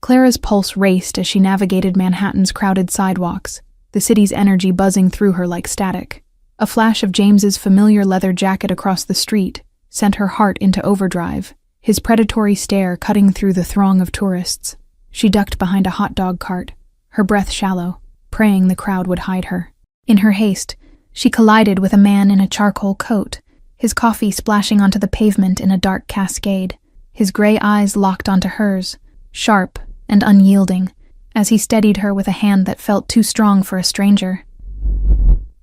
Clara's pulse raced as she navigated Manhattan's crowded sidewalks, the city's energy buzzing through her like static. A flash of James's familiar leather jacket across the street sent her heart into overdrive, his predatory stare cutting through the throng of tourists. She ducked behind a hot dog cart, her breath shallow, praying the crowd would hide her. In her haste, she collided with a man in a charcoal coat, his coffee splashing onto the pavement in a dark cascade. His gray eyes locked onto hers, sharp and unyielding, as he steadied her with a hand that felt too strong for a stranger.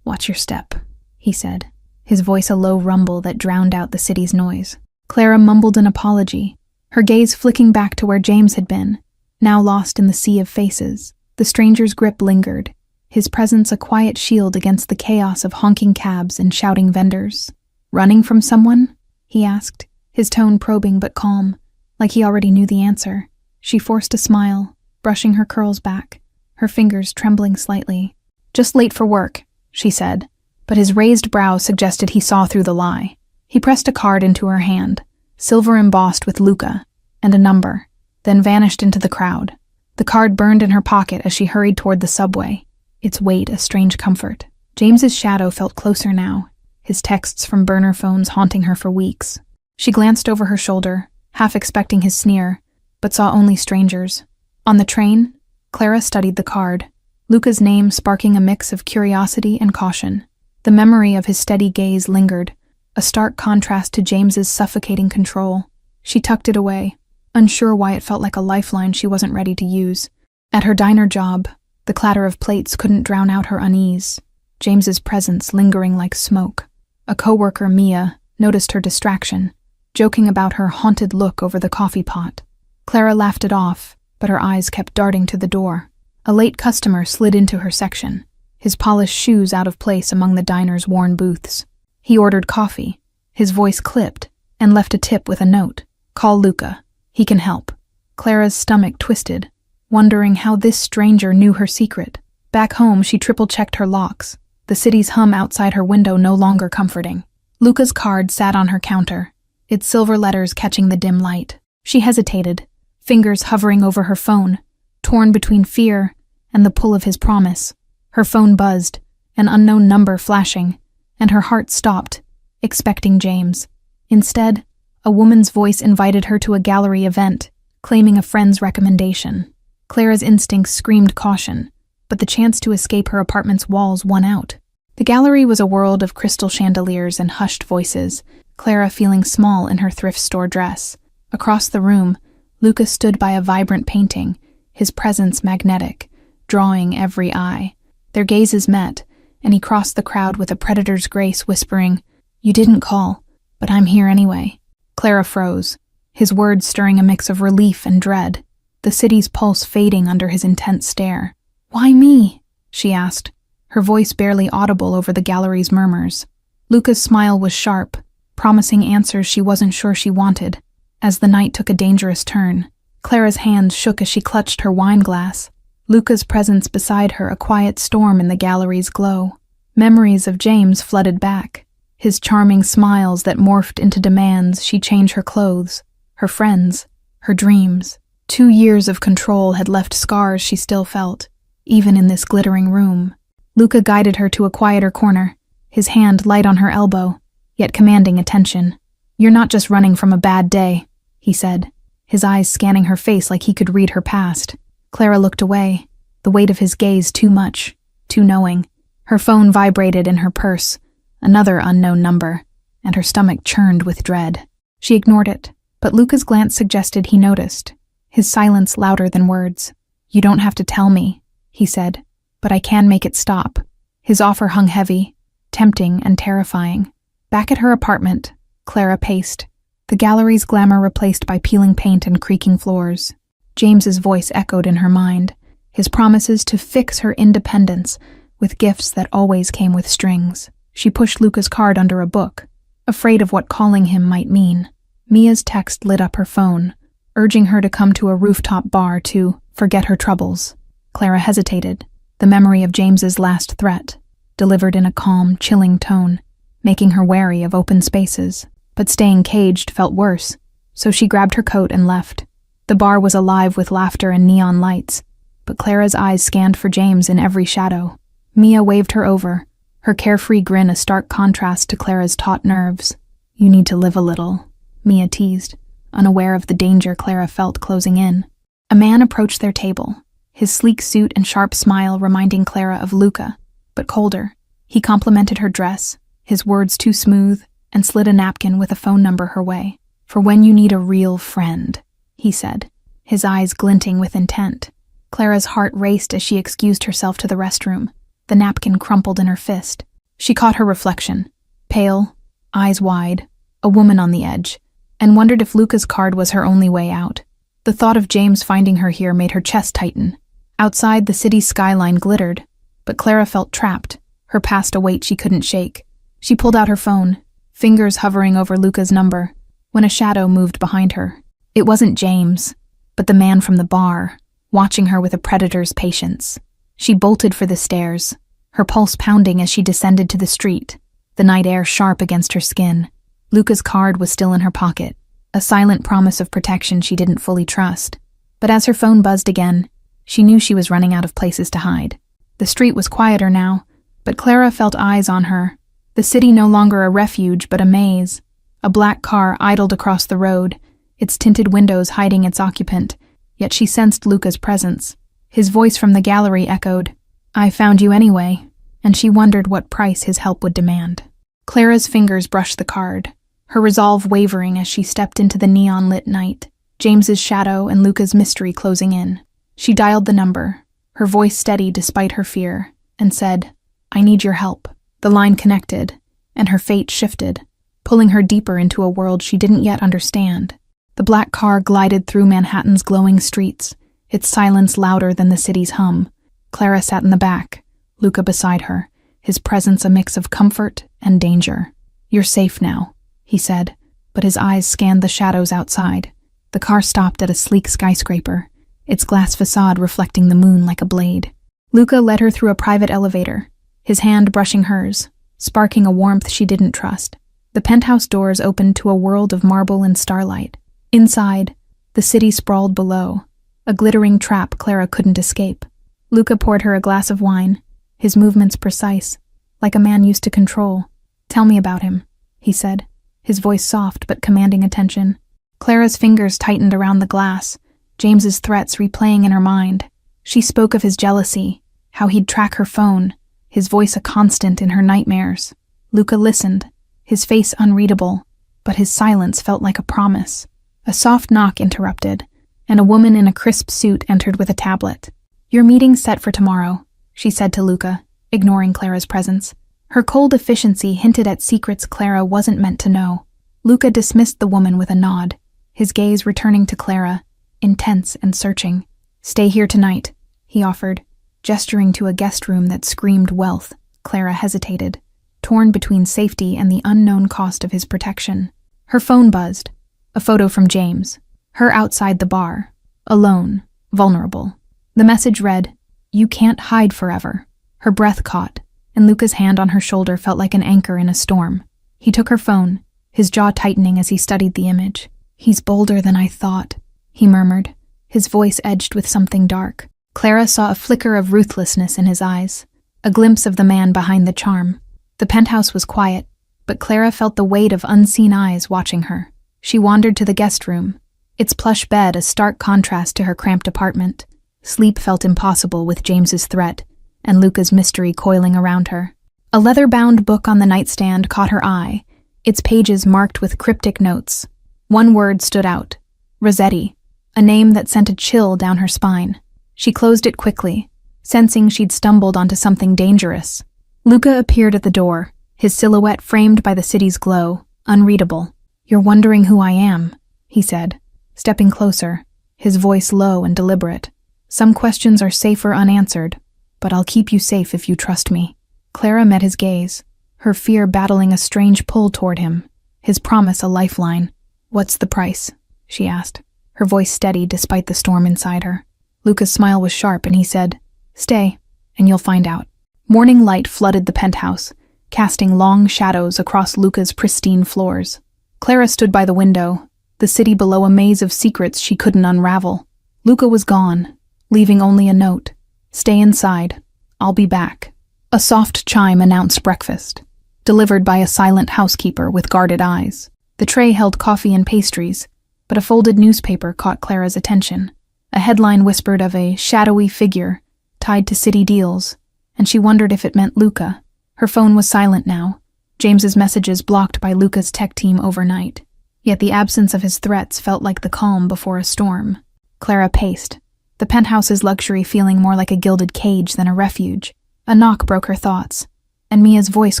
"Watch your step," he said, his voice a low rumble that drowned out the city's noise. Clara mumbled an apology, her gaze flicking back to where James had been, now lost in the sea of faces. The stranger's grip lingered, his presence a quiet shield against the chaos of honking cabs and shouting vendors. "Running from someone?" he asked, his tone probing but calm, like he already knew the answer. She forced a smile, brushing her curls back, her fingers trembling slightly. "Just late for work," she said, but his raised brow suggested he saw through the lie. He pressed a card into her hand, silver embossed with Luca, and a number, then vanished into the crowd. The card burned in her pocket as she hurried toward the subway, its weight a strange comfort. James's shadow felt closer now, his texts from burner phones haunting her for weeks. She glanced over her shoulder, half expecting his sneer, but saw only strangers. On the train, Clara studied the card, Luca's name sparking a mix of curiosity and caution. The memory of his steady gaze lingered, a stark contrast to James's suffocating control. She tucked it away, unsure why it felt like a lifeline she wasn't ready to use. At her diner job, the clatter of plates couldn't drown out her unease, James's presence lingering like smoke. A coworker, Mia, noticed her distraction, joking about her haunted look over the coffee pot. Clara laughed it off, but her eyes kept darting to the door. A late customer slid into her section, his polished shoes out of place among the diner's worn booths. He ordered coffee, his voice clipped, and left a tip with a note. "Call Luca. He can help." Clara's stomach twisted, wondering how this stranger knew her secret. Back home, she triple-checked her locks, the city's hum outside her window no longer comforting. Luca's card sat on her counter, its silver letters catching the dim light. She hesitated, fingers hovering over her phone, torn between fear and the pull of his promise. Her phone buzzed, an unknown number flashing, and her heart stopped, expecting James. Instead, a woman's voice invited her to a gallery event, claiming a friend's recommendation. Clara's instincts screamed caution, but the chance to escape her apartment's walls won out. The gallery was a world of crystal chandeliers and hushed voices, Clara feeling small in her thrift store dress. Across the room, Luca stood by a vibrant painting, his presence magnetic, drawing every eye. Their gazes met, and he crossed the crowd with a predator's grace, whispering, "You didn't call, but I'm here anyway." Clara froze, his words stirring a mix of relief and dread, the city's pulse fading under his intense stare. "Why me?" she asked, her voice barely audible over the gallery's murmurs. Luca's smile was sharp, promising answers she wasn't sure she wanted. As the night took a dangerous turn, Clara's hands shook as she clutched her wine glass, Luca's presence beside her a quiet storm in the gallery's glow. Memories of James flooded back, his charming smiles that morphed into demands she'd change her clothes, her friends, her dreams. 2 years of control had left scars she still felt, even in this glittering room. Luca guided her to a quieter corner, his hand light on her elbow, yet commanding attention. "You're not just running from a bad day," he said, his eyes scanning her face like he could read her past. Clara looked away, the weight of his gaze too much, too knowing. Her phone vibrated in her purse, another unknown number, and her stomach churned with dread. She ignored it, but Luca's glance suggested he noticed, his silence louder than words. "You don't have to tell me," he said, "but I can make it stop." His offer hung heavy, tempting and terrifying. Back at her apartment, Clara paced, the gallery's glamour replaced by peeling paint and creaking floors. James's voice echoed in her mind, his promises to fix her independence with gifts that always came with strings. She pushed Luca's card under a book, afraid of what calling him might mean. Mia's text lit up her phone, urging her to come to a rooftop bar to forget her troubles. Clara hesitated, the memory of James's last threat, delivered in a calm, chilling tone, making her wary of open spaces. But staying caged felt worse, so she grabbed her coat and left. The bar was alive with laughter and neon lights, but Clara's eyes scanned for James in every shadow. Mia waved her over, her carefree grin a stark contrast to Clara's taut nerves. "You need to live a little," Mia teased, unaware of the danger Clara felt closing in. A man approached their table, his sleek suit and sharp smile reminding Clara of Luca, but colder. He complimented her dress, his words too smooth, and slid a napkin with a phone number her way. "For when you need a real friend," he said, his eyes glinting with intent. Clara's heart raced as she excused herself to the restroom, the napkin crumpled in her fist. She caught her reflection, pale, eyes wide, a woman on the edge, and wondered if Luca's card was her only way out. The thought of James finding her here made her chest tighten. Outside, the city's skyline glittered, but Clara felt trapped, her past a weight she couldn't shake. She pulled out her phone, fingers hovering over Luca's number, when a shadow moved behind her. It wasn't James, but the man from the bar, watching her with a predator's patience. She bolted for the stairs, her pulse pounding as she descended to the street, the night air sharp against her skin. Luca's card was still in her pocket, a silent promise of protection she didn't fully trust. But as her phone buzzed again, she knew she was running out of places to hide. The street was quieter now, but Clara felt eyes on her. The city no longer a refuge, but a maze. A black car idled across the road, its tinted windows hiding its occupant, yet she sensed Luca's presence. His voice from the gallery echoed, "I found you anyway," and she wondered what price his help would demand. Clara's fingers brushed the card, her resolve wavering as she stepped into the neon-lit night, James's shadow and Luca's mystery closing in. She dialed the number, her voice steady despite her fear, and said, "I need your help." The line connected, and her fate shifted, pulling her deeper into a world she didn't yet understand. The black car glided through Manhattan's glowing streets, its silence louder than the city's hum. Clara sat in the back, Luca beside her, his presence a mix of comfort and danger. "You're safe now," he said, but his eyes scanned the shadows outside. The car stopped at a sleek skyscraper, its glass facade reflecting the moon like a blade. Luca led her through a private elevator, his hand brushing hers, sparking a warmth she didn't trust. The penthouse doors opened to a world of marble and starlight. Inside, the city sprawled below, a glittering trap Clara couldn't escape. Luca poured her a glass of wine, his movements precise, like a man used to control. "Tell me about him," he said, his voice soft but commanding attention. Clara's fingers tightened around the glass, James's threats replaying in her mind. She spoke of his jealousy, how he'd track her phone, his voice a constant in her nightmares. Luca listened, his face unreadable, but his silence felt like a promise. A soft knock interrupted, and a woman in a crisp suit entered with a tablet. "Your meeting's set for tomorrow," she said to Luca, ignoring Clara's presence. Her cold efficiency hinted at secrets Clara wasn't meant to know. Luca dismissed the woman with a nod, his gaze returning to Clara, intense and searching. "Stay here tonight," he offered, gesturing to a guest room that screamed wealth. Clara hesitated, torn between safety and the unknown cost of his protection. Her phone buzzed. A photo from James, her outside the bar, alone, vulnerable. The message read, "You can't hide forever." Her breath caught, and Luca's hand on her shoulder felt like an anchor in a storm. He took her phone, his jaw tightening as he studied the image. "He's bolder than I thought," he murmured, his voice edged with something dark. Clara saw a flicker of ruthlessness in his eyes, a glimpse of the man behind the charm. The penthouse was quiet, but Clara felt the weight of unseen eyes watching her. She wandered to the guest room, its plush bed a stark contrast to her cramped apartment. Sleep felt impossible with James's threat, and Luca's mystery coiling around her. A leather-bound book on the nightstand caught her eye, its pages marked with cryptic notes. One word stood out, Rossetti, a name that sent a chill down her spine. She closed it quickly, sensing she'd stumbled onto something dangerous. Luca appeared at the door, his silhouette framed by the city's glow, unreadable. "You're wondering who I am," he said, stepping closer, his voice low and deliberate. "Some questions are safer unanswered, but I'll keep you safe if you trust me." Clara met his gaze, her fear battling a strange pull toward him, his promise a lifeline. "What's the price?" she asked, her voice steady despite the storm inside her. Luca's smile was sharp and he said, "Stay, and you'll find out." Morning light flooded the penthouse, casting long shadows across Luca's pristine floors. Clara stood by the window, the city below a maze of secrets she couldn't unravel. Luca was gone, leaving only a note. "Stay inside. I'll be back." A soft chime announced breakfast, delivered by a silent housekeeper with guarded eyes. The tray held coffee and pastries, but a folded newspaper caught Clara's attention. A headline whispered of a shadowy figure tied to city deals, and she wondered if it meant Luca. Her phone was silent now, James's messages blocked by Luca's tech team overnight. Yet the absence of his threats felt like the calm before a storm. Clara paced, the penthouse's luxury feeling more like a gilded cage than a refuge. A knock broke her thoughts, and Mia's voice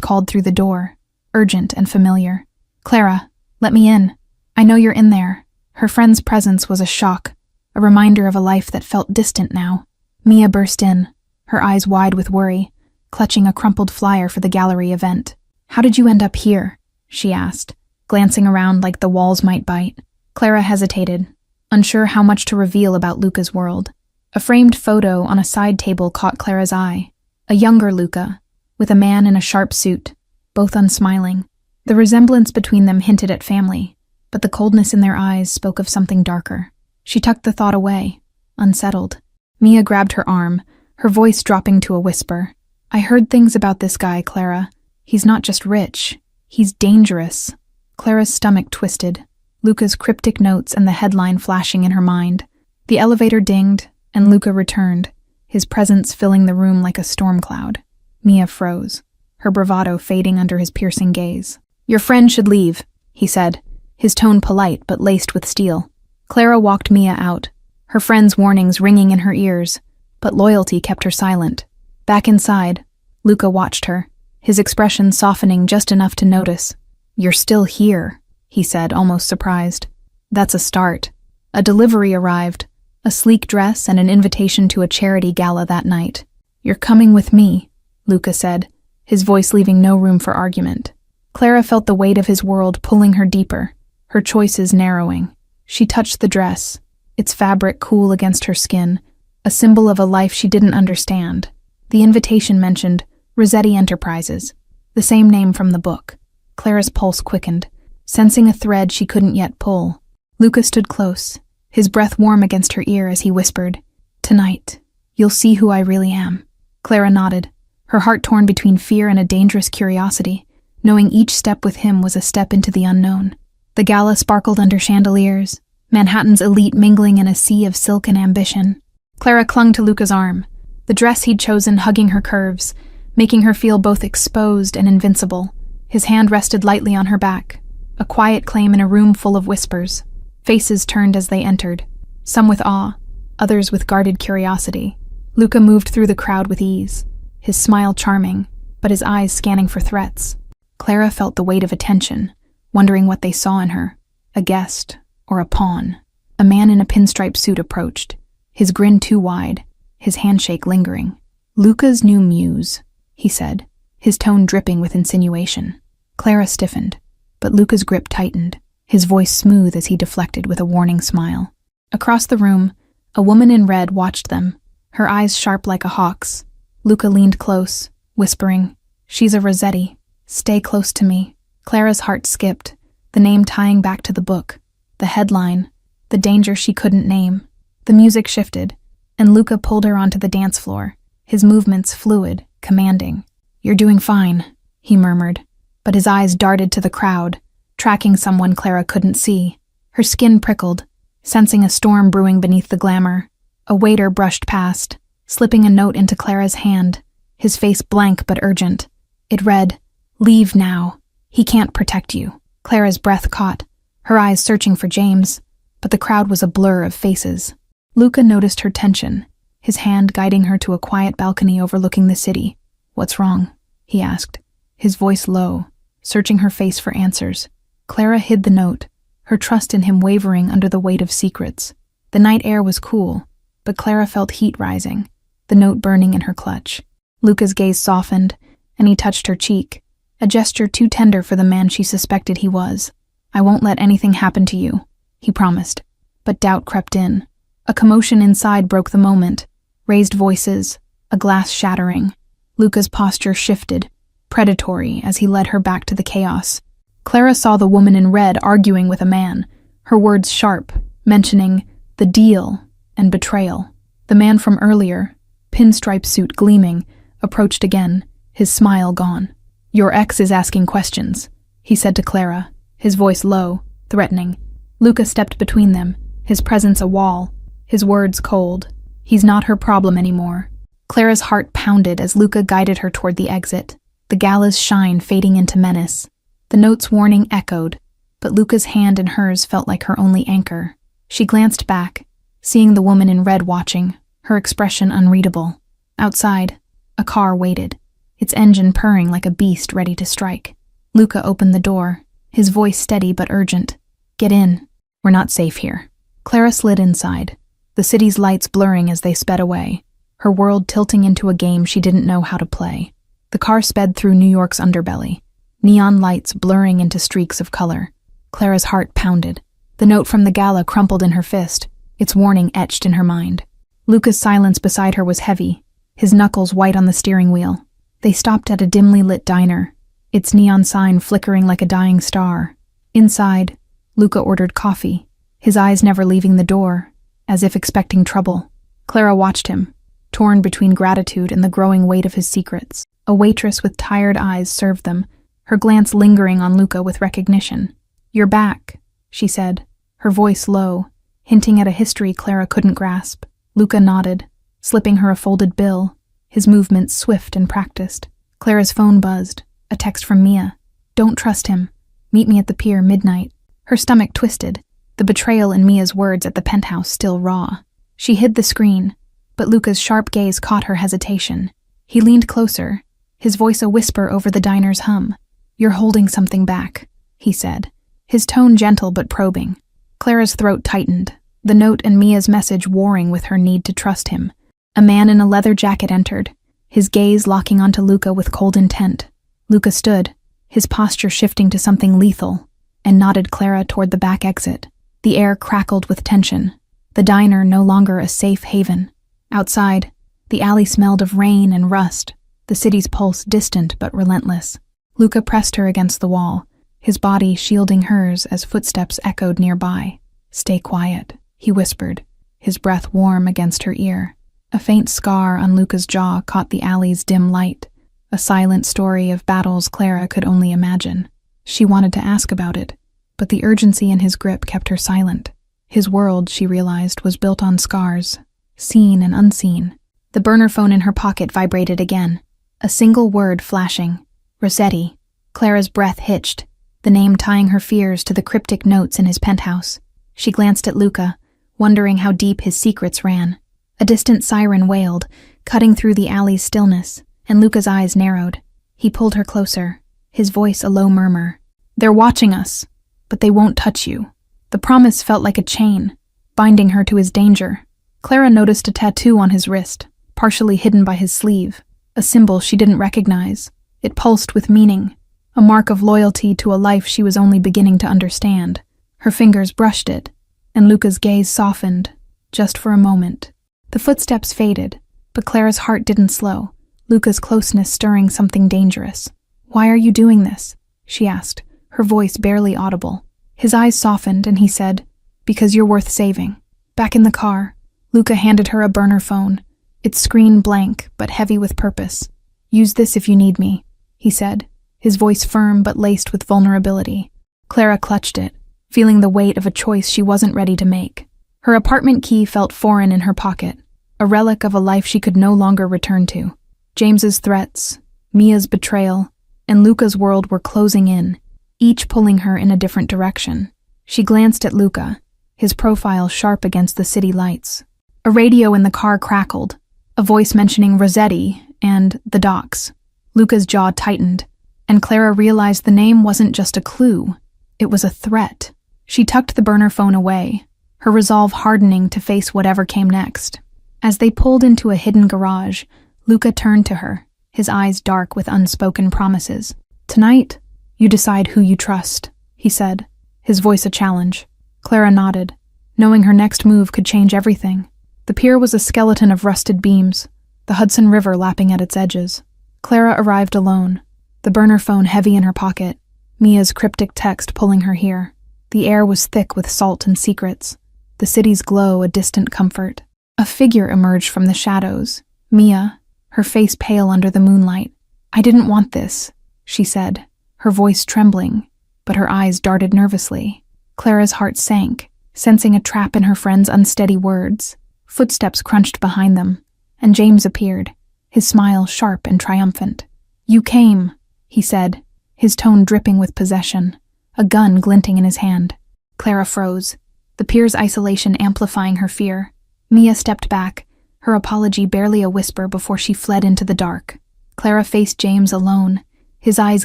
called through the door, urgent and familiar. "Clara, let me in. I know you're in there." Her friend's presence was a shock, a reminder of a life that felt distant now. Mia burst in, her eyes wide with worry, clutching a crumpled flyer for the gallery event. "How did you end up here?" she asked, glancing around like the walls might bite. Clara hesitated, unsure how much to reveal about Luca's world. A framed photo on a side table caught Clara's eye. A younger Luca, with a man in a sharp suit, both unsmiling. The resemblance between them hinted at family, but the coldness in their eyes spoke of something darker. She tucked the thought away, unsettled. Mia grabbed her arm, her voice dropping to a whisper. "I heard things about this guy, Clara. He's not just rich. He's dangerous." Clara's stomach twisted, Luca's cryptic notes and the headline flashing in her mind. The elevator dinged, and Luca returned, his presence filling the room like a storm cloud. Mia froze, her bravado fading under his piercing gaze. "Your friend should leave," he said, his tone polite but laced with steel. Clara walked Mia out, her friend's warnings ringing in her ears, but loyalty kept her silent. Back inside, Luca watched her, his expression softening just enough to notice. "You're still here," he said, almost surprised. "That's a start." A delivery arrived, a sleek dress and an invitation to a charity gala that night. "You're coming with me," Luca said, his voice leaving no room for argument. Clara felt the weight of his world pulling her deeper, her choices narrowing. She touched the dress, its fabric cool against her skin, a symbol of a life she didn't understand. The invitation mentioned Rossetti Enterprises, the same name from the book. Clara's pulse quickened, sensing a thread she couldn't yet pull. Luca stood close, his breath warm against her ear as he whispered, "Tonight, you'll see who I really am." Clara nodded, her heart torn between fear and a dangerous curiosity, knowing each step with him was a step into the unknown. The gala sparkled under chandeliers, Manhattan's elite mingling in a sea of silk and ambition. Clara clung to Luca's arm, the dress he'd chosen hugging her curves, making her feel both exposed and invincible. His hand rested lightly on her back, a quiet claim in a room full of whispers. Faces turned as they entered, some with awe, others with guarded curiosity. Luca moved through the crowd with ease, his smile charming, but his eyes scanning for threats. Clara felt the weight of attention, wondering what they saw in her, a guest or a pawn. A man in a pinstripe suit approached, his grin too wide, his handshake lingering. "Luca's new muse," he said, his tone dripping with insinuation. Clara stiffened, but Luca's grip tightened, his voice smooth as he deflected with a warning smile. Across the room, a woman in red watched them, her eyes sharp like a hawk's. Luca leaned close, whispering, "She's a Rossetti. Stay close to me." Clara's heart skipped, the name tying back to the book, the headline, the danger she couldn't name. The music shifted, and Luca pulled her onto the dance floor, his movements fluid, commanding. "You're doing fine," he murmured, but his eyes darted to the crowd, tracking someone Clara couldn't see. Her skin prickled, sensing a storm brewing beneath the glamour. A waiter brushed past, slipping a note into Clara's hand, his face blank but urgent. It read, "Leave now. He can't protect you." Clara's breath caught, her eyes searching for James, but the crowd was a blur of faces. Luca noticed her tension, his hand guiding her to a quiet balcony overlooking the city. "What's wrong?" he asked, his voice low, searching her face for answers. Clara hid the note, her trust in him wavering under the weight of secrets. The night air was cool, but Clara felt heat rising, the note burning in her clutch. Luca's gaze softened, and he touched her cheek, a gesture too tender for the man she suspected he was. "I won't let anything happen to you," he promised, but doubt crept in. A commotion inside broke the moment, raised voices, a glass shattering. Luca's posture shifted, predatory as he led her back to the chaos. Clara saw the woman in red arguing with a man, her words sharp, mentioning the deal and betrayal. The man from earlier, pinstripe suit gleaming, approached again, his smile gone. "Your ex is asking questions," he said to Clara, his voice low, threatening. Luca stepped between them, his presence a wall, his words cold. "He's not her problem anymore." Clara's heart pounded as Luca guided her toward the exit, the gala's shine fading into menace. The note's warning echoed, but Luca's hand in hers felt like her only anchor. She glanced back, seeing the woman in red watching, her expression unreadable. Outside, a car waited, its engine purring like a beast ready to strike. Luca opened the door, his voice steady but urgent. "Get in. We're not safe here." Clara slid inside, the city's lights blurring as they sped away, her world tilting into a game she didn't know how to play. The car sped through New York's underbelly, neon lights blurring into streaks of color. Clara's heart pounded. The note from the gala crumpled in her fist, its warning etched in her mind. Luca's silence beside her was heavy, his knuckles white on the steering wheel. They stopped at a dimly lit diner, its neon sign flickering like a dying star. Inside, Luca ordered coffee, his eyes never leaving the door, as if expecting trouble. Clara watched him, torn between gratitude and the growing weight of his secrets. A waitress with tired eyes served them, her glance lingering on Luca with recognition. "You're back," she said, her voice low, hinting at a history Clara couldn't grasp. Luca nodded, slipping her a folded bill, his movements swift and practiced. Clara's phone buzzed, a text from Mia. "Don't trust him. Meet me at the pier midnight." Her stomach twisted, the betrayal in Mia's words at the penthouse still raw. She hid the screen, but Luca's sharp gaze caught her hesitation. He leaned closer, his voice a whisper over the diner's hum. "You're holding something back," he said, his tone gentle but probing. Clara's throat tightened, the note and Mia's message warring with her need to trust him. A man in a leather jacket entered, his gaze locking onto Luca with cold intent. Luca stood, his posture shifting to something lethal, and nodded Clara toward the back exit. The air crackled with tension, the diner no longer a safe haven. Outside, the alley smelled of rain and rust, the city's pulse distant but relentless. Luca pressed her against the wall, his body shielding hers as footsteps echoed nearby. "Stay quiet," he whispered, his breath warm against her ear. A faint scar on Luca's jaw caught the alley's dim light, a silent story of battles Clara could only imagine. She wanted to ask about it, but the urgency in his grip kept her silent. His world, she realized, was built on scars, seen and unseen. The burner phone in her pocket vibrated again, a single word flashing. "Rossetti." Clara's breath hitched, the name tying her fears to the cryptic notes in his penthouse. She glanced at Luca, wondering how deep his secrets ran. A distant siren wailed, cutting through the alley's stillness, and Luca's eyes narrowed. He pulled her closer, his voice a low murmur. "They're watching us, but they won't touch you." The promise felt like a chain, binding her to his danger. Clara noticed a tattoo on his wrist, partially hidden by his sleeve, a symbol she didn't recognize. It pulsed with meaning, a mark of loyalty to a life she was only beginning to understand. Her fingers brushed it, and Luca's gaze softened, just for a moment. The footsteps faded, but Clara's heart didn't slow, Luca's closeness stirring something dangerous. "Why are you doing this?" she asked, her voice barely audible. His eyes softened, and he said, "Because you're worth saving." Back in the car, Luca handed her a burner phone, its screen blank but heavy with purpose. "Use this if you need me," he said, his voice firm but laced with vulnerability. Clara clutched it, feeling the weight of a choice she wasn't ready to make. Her apartment key felt foreign in her pocket, a relic of a life she could no longer return to. James's threats, Mia's betrayal, and Luca's world were closing in, each pulling her in a different direction. She glanced at Luca, his profile sharp against the city lights. A radio in the car crackled, a voice mentioning Rossetti and the docks. Luca's jaw tightened, and Clara realized the name wasn't just a clue, it was a threat. She tucked the burner phone away, her resolve hardening to face whatever came next. As they pulled into a hidden garage, Luca turned to her, his eyes dark with unspoken promises. "Tonight, you decide who you trust," he said, his voice a challenge. Clara nodded, knowing her next move could change everything. The pier was a skeleton of rusted beams, the Hudson River lapping at its edges. Clara arrived alone, the burner phone heavy in her pocket, Mia's cryptic text pulling her here. The air was thick with salt and secrets, the city's glow a distant comfort. A figure emerged from the shadows, Mia, her face pale under the moonlight. "I didn't want this," she said, her voice trembling, but her eyes darted nervously. Clara's heart sank, sensing a trap in her friend's unsteady words. Footsteps crunched behind them, and James appeared, his smile sharp and triumphant. "You came," he said, his tone dripping with possession, a gun glinting in his hand. Clara froze, the pier's isolation amplifying her fear. Mia stepped back, her apology barely a whisper before she fled into the dark. Clara faced James alone, his eyes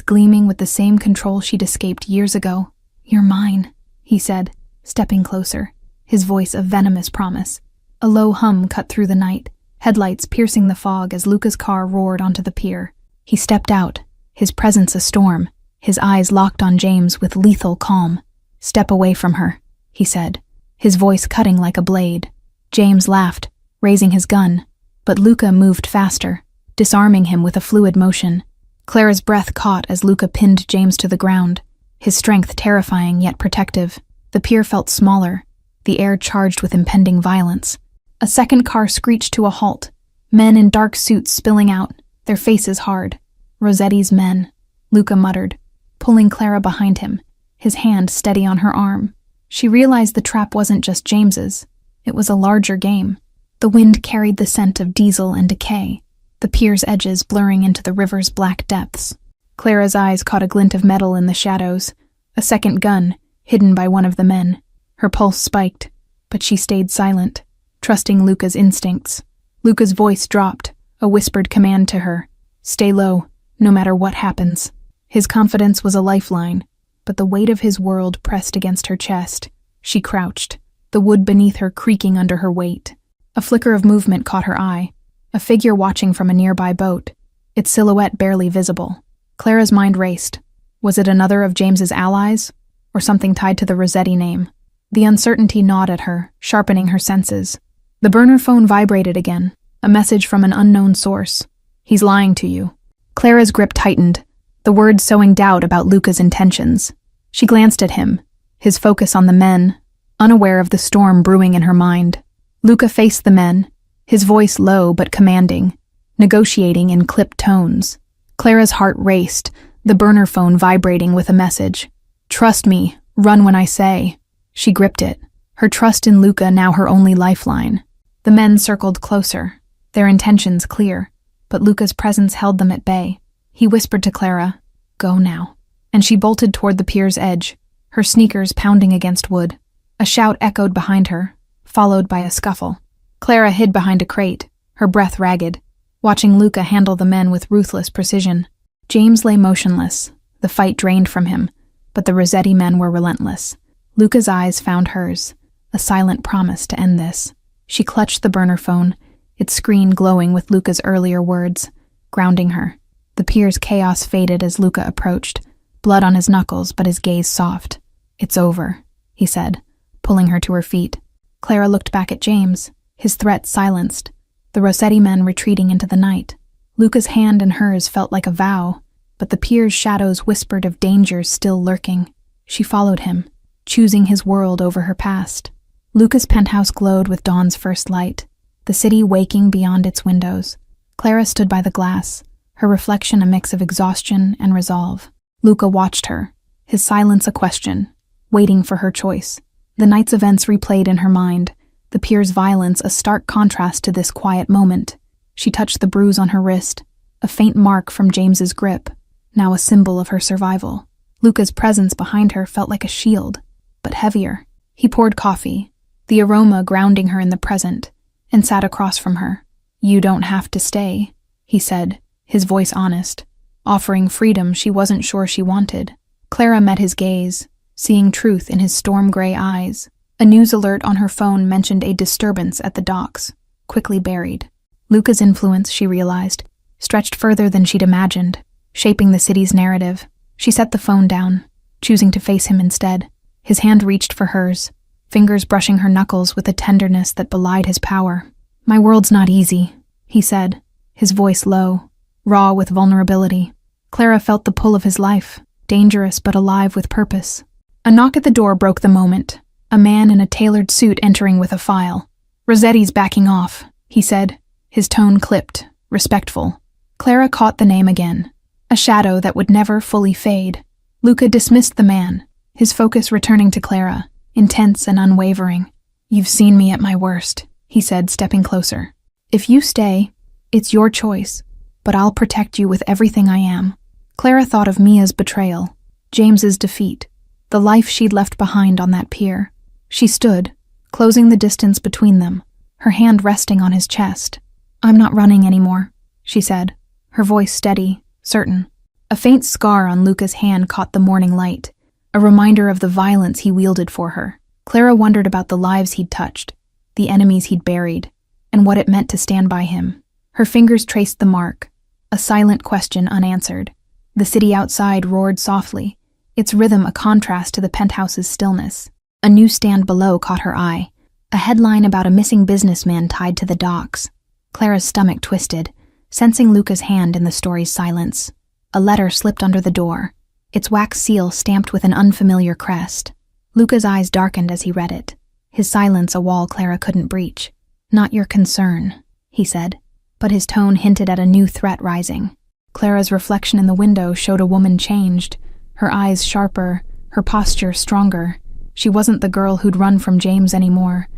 gleaming with the same control she'd escaped years ago. "You're mine," he said, stepping closer, his voice a venomous promise. A low hum cut through the night, headlights piercing the fog as Luca's car roared onto the pier. He stepped out, his presence a storm, his eyes locked on James with lethal calm. "Step away from her," he said, his voice cutting like a blade. James laughed, raising his gun, but Luca moved faster, disarming him with a fluid motion. Clara's breath caught as Luca pinned James to the ground, his strength terrifying yet protective. The pier felt smaller, the air charged with impending violence. A second car screeched to a halt, men in dark suits spilling out, their faces hard. "Rossetti's men," Luca muttered, pulling Clara behind him, his hand steady on her arm. She realized the trap wasn't just James's. It was a larger game. The wind carried the scent of diesel and decay, the pier's edges blurring into the river's black depths. Clara's eyes caught a glint of metal in the shadows, a second gun, hidden by one of the men. Her pulse spiked, but she stayed silent, trusting Luca's instincts. Luca's voice dropped, a whispered command to her. "Stay low, no matter what happens." His confidence was a lifeline, but the weight of his world pressed against her chest. She crouched, the wood beneath her creaking under her weight. A flicker of movement caught her eye, a figure watching from a nearby boat, its silhouette barely visible. Clara's mind raced. Was it another of James's allies, or something tied to the Rossetti name? The uncertainty gnawed at her, sharpening her senses. The burner phone vibrated again, a message from an unknown source. "He's lying to you." Clara's grip tightened, the words sowing doubt about Luca's intentions. She glanced at him, his focus on the men, unaware of the storm brewing in her mind. Luca faced the men, his voice low but commanding, negotiating in clipped tones. Clara's heart raced, the burner phone vibrating with a message. "Trust me, run when I say." She gripped it, her trust in Luca now her only lifeline. The men circled closer, their intentions clear, but Luca's presence held them at bay. He whispered to Clara, "Go now," and she bolted toward the pier's edge, her sneakers pounding against wood. A shout echoed behind her, followed by a scuffle. Clara hid behind a crate, her breath ragged, watching Luca handle the men with ruthless precision. James lay motionless, the fight drained from him, but the Rossetti men were relentless. Luca's eyes found hers, a silent promise to end this. She clutched the burner phone, its screen glowing with Luca's earlier words, grounding her. The pier's chaos faded as Luca approached, blood on his knuckles but his gaze soft. "It's over," he said, pulling her to her feet. Clara looked back at James, his threat silenced, the Rossetti men retreating into the night. Luca's hand in hers felt like a vow, but the pier's shadows whispered of dangers still lurking. She followed him, choosing his world over her past. Luca's penthouse glowed with dawn's first light, the city waking beyond its windows. Clara stood by the glass, her reflection a mix of exhaustion and resolve. Luca watched her, his silence a question, waiting for her choice. The night's events replayed in her mind, the pier's violence a stark contrast to this quiet moment. She touched the bruise on her wrist, a faint mark from James's grip, now a symbol of her survival. Luca's presence behind her felt like a shield, but heavier. He poured coffee, the aroma grounding her in the present, and sat across from her. "You don't have to stay," he said, his voice honest, offering freedom she wasn't sure she wanted. Clara met his gaze, seeing truth in his storm-gray eyes. A news alert on her phone mentioned a disturbance at the docks, quickly buried. Luca's influence, she realized, stretched further than she'd imagined, shaping the city's narrative. She set the phone down, choosing to face him instead. His hand reached for hers, fingers brushing her knuckles with a tenderness that belied his power. "My world's not easy," he said, his voice low, raw with vulnerability. Clara felt the pull of his life, dangerous but alive with purpose. A knock at the door broke the moment. A man in a tailored suit entering with a file. "Rossetti's backing off," he said, his tone clipped, respectful. Clara caught the name again. A shadow that would never fully fade. Luca dismissed the man, his focus returning to Clara, intense and unwavering. "You've seen me at my worst," he said, stepping closer. "If you stay, it's your choice, but I'll protect you with everything I am." Clara thought of Mia's betrayal, James's defeat, the life she'd left behind on that pier. She stood, closing the distance between them, her hand resting on his chest. "I'm not running anymore," she said, her voice steady, certain. A faint scar on Luca's hand caught the morning light, a reminder of the violence he wielded for her. Clara wondered about the lives he'd touched, the enemies he'd buried, and what it meant to stand by him. Her fingers traced the mark, a silent question unanswered. The city outside roared softly, its rhythm a contrast to the penthouse's stillness. A newsstand below caught her eye, a headline about a missing businessman tied to the docks. Clara's stomach twisted, sensing Luca's hand in the story's silence. A letter slipped under the door, its wax seal stamped with an unfamiliar crest. Luca's eyes darkened as he read it, his silence a wall Clara couldn't breach. "Not your concern," he said, but his tone hinted at a new threat rising. Clara's reflection in the window showed a woman changed, her eyes sharper, her posture stronger. She wasn't the girl who'd run from James anymore,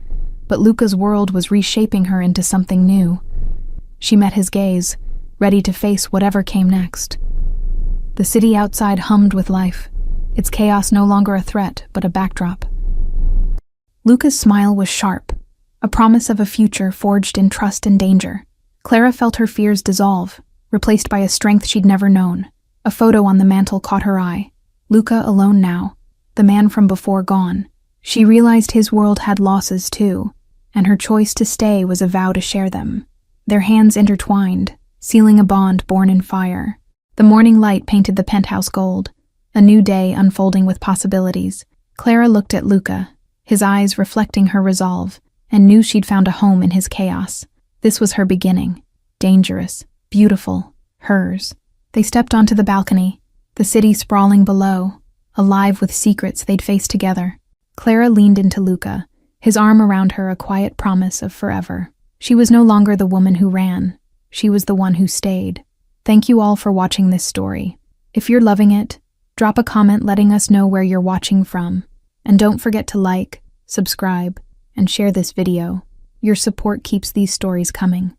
but Luca's world was reshaping her into something new. She met his gaze, ready to face whatever came next. The city outside hummed with life, its chaos no longer a threat, but a backdrop. Luca's smile was sharp, a promise of a future forged in trust and danger. Clara felt her fears dissolve, replaced by a strength she'd never known. A photo on the mantel caught her eye. Luca alone now, the man from before gone. She realized his world had losses too, and her choice to stay was a vow to share them. Their hands intertwined, sealing a bond born in fire. The morning light painted the penthouse gold, a new day unfolding with possibilities. Clara looked at Luca, his eyes reflecting her resolve, and knew she'd found a home in his chaos. This was her beginning, dangerous, beautiful, hers. They stepped onto the balcony, the city sprawling below, alive with secrets they'd face together. Clara leaned into Luca, his arm around her a quiet promise of forever. She was no longer the woman who ran. She was the one who stayed. Thank you all for watching this story. If you're loving it, drop a comment letting us know where you're watching from. And don't forget to like, subscribe, and share this video. Your support keeps these stories coming.